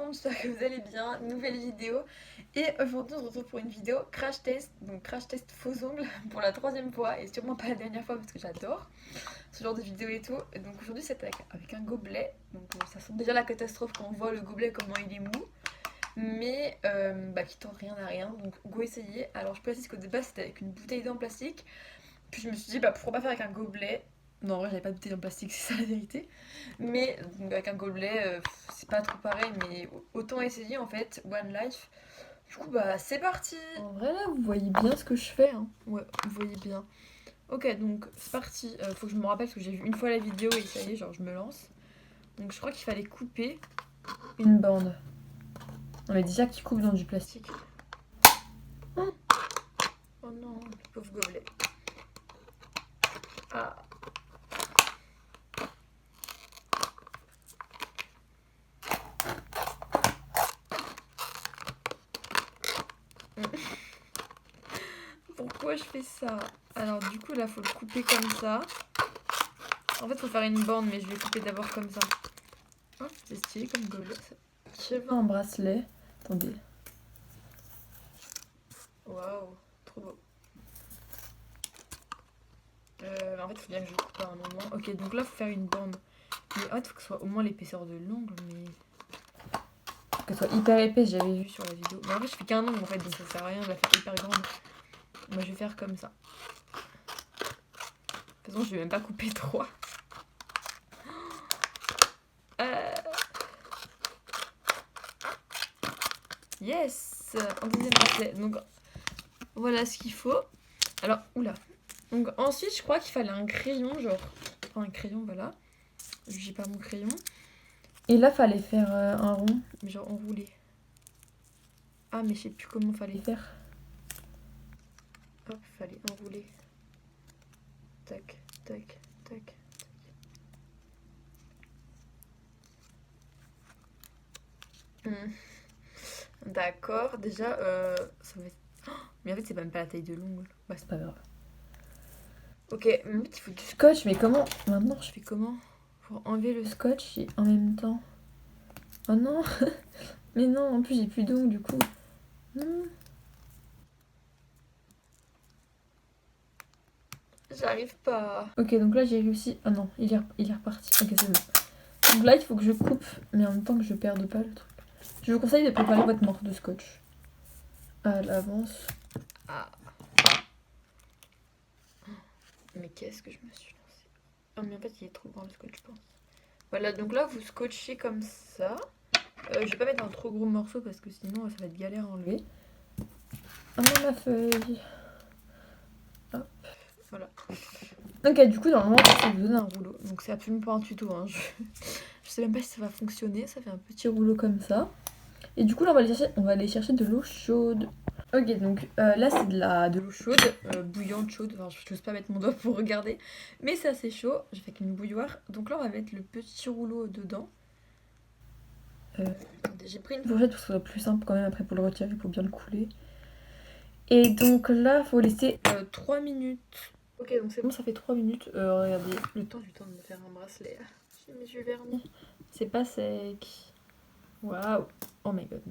monde, j'espère que vous allez bien, nouvelle vidéo. Et aujourd'hui on se retrouve pour une vidéo crash test, donc crash test faux ongles pour la troisième fois et sûrement pas la dernière fois parce que j'adore ce genre de vidéo et tout. Et donc aujourd'hui c'est avec un gobelet, donc ça sent déjà la catastrophe quand on voit le gobelet comment il est mou. Mais qui tente rien à rien, donc go essayer. Alors je précise qu'au départ c'était avec une bouteille d'eau en plastique, puis je me suis dit bah pourquoi pas faire avec un gobelet. Non, en vrai, j'avais pas de bouteille en plastique, c'est ça la vérité. Mais donc, avec un gobelet, c'est pas trop pareil, mais autant essayer en fait. One Life. Du coup, bah c'est parti. En vrai, là, vous voyez bien ce que je fais. Hein. Ouais, vous voyez bien. Ok, donc c'est parti. Faut que je me rappelle parce que j'ai vu une fois la vidéo et ça y est, genre je me lance. Donc je crois qu'il fallait couper une bande. On mais déjà qui coupe dans du plastique. Oh, oh non, le pauvre gobelet. Ah. Pourquoi je fais ça? Alors du coup là faut le couper comme ça. En fait faut faire une bande mais je vais couper d'abord comme ça. Oh, c'est stylé comme gobelet. Je veux un bracelet. Attendez. Waouh, trop beau. En fait il faut bien que je coupe à un moment. Ok donc là faut faire une bande. Mais en fait faut que ce soit au moins l'épaisseur de l'ongle mais... Faut qu'elle soit hyper épaisse, j'avais vu sur la vidéo. Mais en fait je fais qu'un ongle en fait donc ça sert à rien de la faire hyper grande. Moi je vais faire comme ça. De toute façon je vais même pas couper 3. Yes, un deuxième bracelet. Donc voilà ce qu'il faut. Alors, oula. Donc ensuite, je crois qu'il fallait un crayon, genre. Enfin, un crayon, voilà. J'ai pas mon crayon. Et là, fallait faire un rond, mais genre enroulé. Ah, mais je sais plus comment fallait faire. Hop, fallait enrouler. Tac, tac, tac, tac. D'accord, déjà, ça va être... Oh, mais en fait, c'est même pas la taille de l'ongle. Bah, c'est pas grave. Ok, en fait, il faut du scotch, mais comment... Maintenant, je fais comment pour enlever le scotch et en même temps... Oh non. Mais non, en plus, j'ai plus d'ongles, du coup. Non. J'arrive pas. Ok, donc là, j'ai réussi... Ah non, il est reparti. Ok, c'est bon. Donc là, il faut que je coupe, mais en même temps que je perde pas le truc. Je vous conseille de préparer votre morceau de scotch à l'avance. Ah. Mais qu'est-ce que je me suis lancée? Ah, mais en fait, il est trop grand le scotch, je pense. Voilà, donc là, vous scotchez comme ça. Je vais pas mettre un trop gros morceau parce que sinon, ça va être galère à enlever. Ah non, ma feuille. Hop, voilà. Ok, du coup, normalement, ça vous donne un rouleau. Donc, c'est absolument pas un tuto. Hein. Je sais même pas si ça va fonctionner. Ça fait un petit rouleau comme ça. Et du coup, là, on va aller chercher de l'eau chaude. Ok, donc là, c'est de l'eau chaude, bouillante, chaude. Enfin, je n'ose pas mettre mon doigt pour regarder. Mais c'est assez chaud. J'ai fait qu'une bouilloire. Donc là, on va mettre le petit rouleau dedans. J'ai pris une fourchette pour que ce soit plus simple quand même après pour le retirer, pour bien le couler. Et donc là, il faut laisser 3 minutes. Ok, donc c'est bon, ça fait 3 minutes. Regardez, le temps, j'ai eu le temps de me faire un bracelet. J'ai mes yeux vernis. C'est pas sec. Waouh. Oh my god.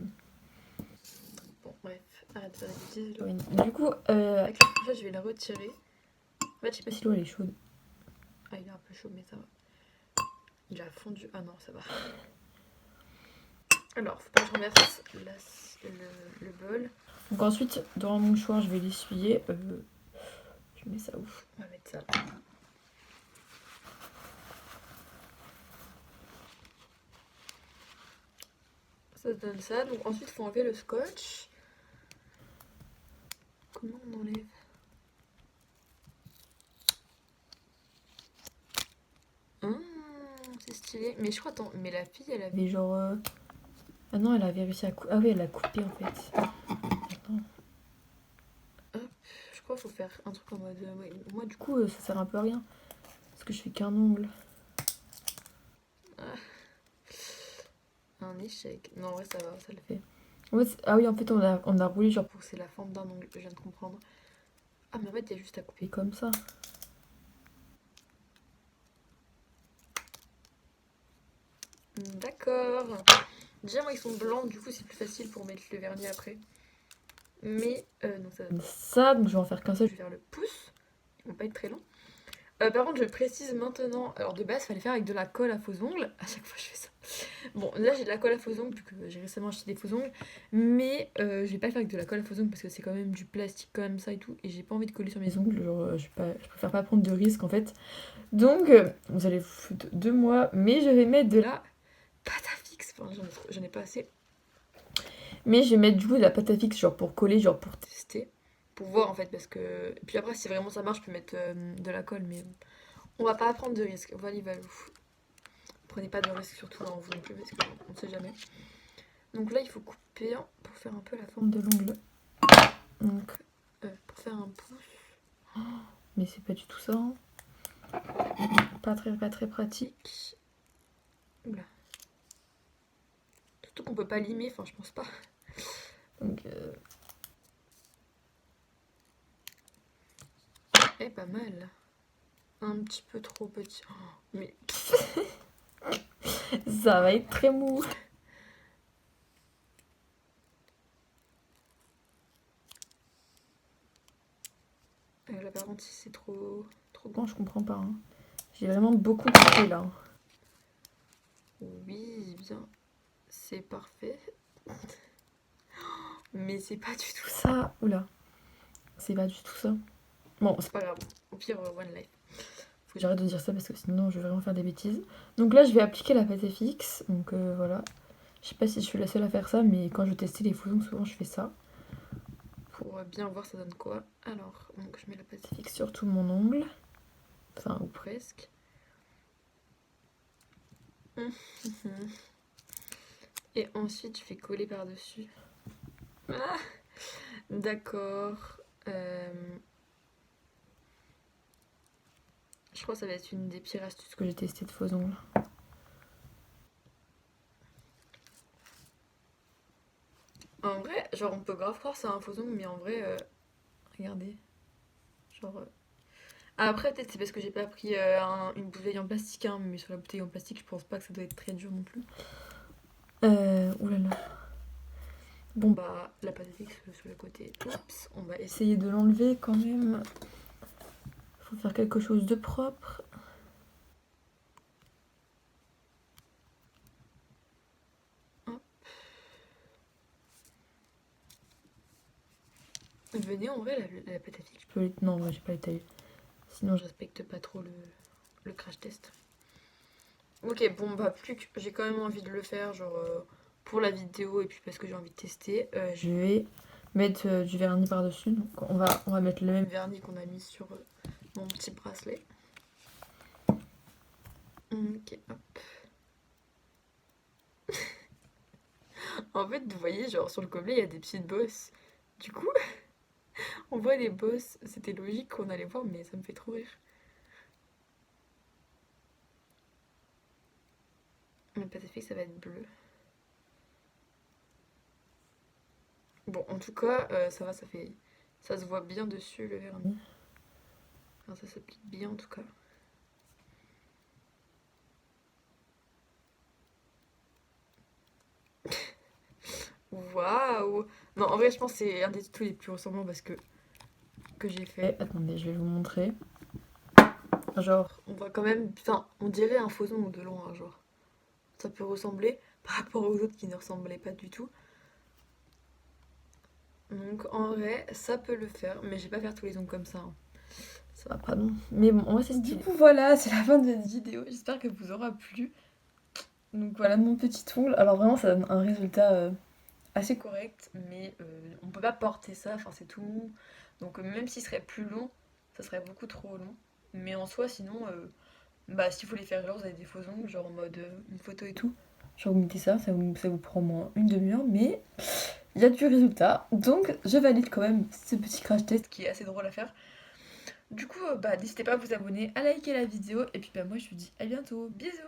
Bon, bref, arrête de faire des bêtises. Du coup, avec la fourchette, je vais la retirer. En fait, je sais pas si l'eau elle est chaude. Ah, il est un peu chaud, mais ça va. Il a fondu. Ah non, ça va. Alors, faut pas que je renverse le bol. Donc ensuite, dans mon mouchoir, je vais l'essuyer. Je mets ça où? On va mettre ça. Ça donne ça. Donc ensuite, il faut enlever le scotch. Comment on enlève? C'est stylé. Mais je crois, attends, mais la fille, elle avait genre... Ah non, elle avait réussi à couper. Ah oui, elle a coupé en fait. Attends. Hop, je crois qu'il faut faire un truc en mode... ouais. Moi, du coup, ça sert un peu à rien. Parce que je fais qu'un ongle. Ah. Un échec. Non, en vrai, ça va, ça le fait. En fait, ah oui, en fait, on a roulé genre pour que c'est la forme d'un ongle, je viens de comprendre. Ah, mais en fait, il y a juste à couper comme ça. D'accord. Déjà moi ils sont blancs, du coup c'est plus facile pour mettre le vernis après. Mais non ça donc je vais en faire qu'un seul, je vais faire le pouce, ils vont pas être très longs. Par contre je précise maintenant, alors de base fallait faire avec de la colle à faux ongles, à chaque fois je fais ça. Bon là j'ai de la colle à faux ongles vu que j'ai récemment acheté des faux ongles, mais je vais pas le faire avec de la colle à faux ongles parce que c'est quand même du plastique comme ça et tout, et j'ai pas envie de coller sur mes ongles, genre je préfère pas prendre de risques en fait. Donc vous allez foutre de moi, mais je vais mettre de la pâte à fixe, enfin j'en ai pas assez. Mais je vais mettre du coup de la pâte à fixe genre pour coller, genre pour tester, pour voir en fait, parce que... Et puis après si vraiment ça marche je peux mettre de la colle, mais on va pas prendre de risques, valou. Prenez pas de risques surtout dans vous non plus parce qu'on ne sait jamais. Donc là il faut couper pour faire un peu la forme de l'ongle. Donc pour faire un pouce. Mais c'est pas du tout ça. Hein. Pas très pratique. Oula. Surtout qu'on peut pas limer, enfin je pense pas. Donc pas mal. Un petit peu trop petit. Oh, mais ça va être très mou. Là par contre si c'est trop grand je comprends pas. Hein. J'ai vraiment beaucoup coupé là. Oui bien. C'est parfait. Mais c'est pas du tout ça. Oula. C'est pas du tout ça. Bon, c'est pas grave. Au pire, one life. Faut que j'arrête de dire ça parce que sinon je vais vraiment faire des bêtises. Donc là, je vais appliquer la pâte fixe. Donc voilà. Je sais pas si je suis la seule à faire ça, mais quand je testais les faux ongles, souvent je fais ça. Pour bien voir ça donne quoi. Alors, donc je mets la pâte fixe sur tout mon ongle. Enfin, ou presque. Et ensuite, je fais coller par-dessus. Ah, d'accord. Je crois que ça va être une des pires astuces que j'ai testé de faux ongles. En vrai, genre on peut grave croire que c'est un faux ongle, mais en vrai, regardez. Genre... Après, peut-être c'est parce que j'ai pas pris une bouteille en plastique, hein, mais sur la bouteille en plastique, je pense pas que ça doit être très dur non plus. Oulala. Bon bah, la pâte fixe sur le côté. Oups, on va essayer de l'enlever quand même. Faut faire quelque chose de propre. Hop. Venez en vrai la pâte fixe. Je peux les... Non, moi j'ai pas les tailler. Sinon je respecte pas trop le crash test. Ok, bon bah plus que j'ai quand même envie de le faire, genre pour la vidéo et puis parce que j'ai envie de tester. Je vais mettre du vernis par-dessus. Donc on va mettre le même vernis qu'on a mis sur mon petit bracelet. Ok, hop. En fait, vous voyez, genre sur le gobelet, il y a des petites bosses. Du coup, on voit les bosses. C'était logique qu'on allait voir, mais ça me fait trop rire. Le Pacifique, ça va être bleu. Bon, en tout cas, ça va, ça se voit bien dessus le vernis. Enfin, ça s'applique bien en tout cas. Waouh! Non, en vrai, je pense que c'est un des tutos les plus ressemblants parce que j'ai fait. Attendez, je vais vous montrer. Genre, on voit quand même. Enfin, on dirait un faux ongle de loin, genre. Ça peut ressembler par rapport aux autres qui ne ressemblaient pas du tout. Donc, en vrai, ça peut le faire, mais je vais pas faire tous les ongles comme ça. Hein. Ça va pas, non. Mais bon, on va c'est stylé. Du coup, voilà, c'est la fin de cette vidéo. J'espère que vous aura plu. Donc, voilà mon petit ongle. Alors, vraiment, ça donne un résultat. Assez correct, mais on peut pas porter ça, enfin c'est tout mou. Donc même s'il serait plus long, ça serait beaucoup trop long. Mais en soi, sinon, bah s'il faut les faire genre, vous avez des faux ongles, genre en mode une photo et tout. Genre vous mettez ça vous prend moins une demi-heure, mais il y a du résultat. Donc je valide quand même ce petit crash test qui est assez drôle à faire. Du coup, bah n'hésitez pas à vous abonner, à liker la vidéo, et puis bah moi je vous dis à bientôt, bisous.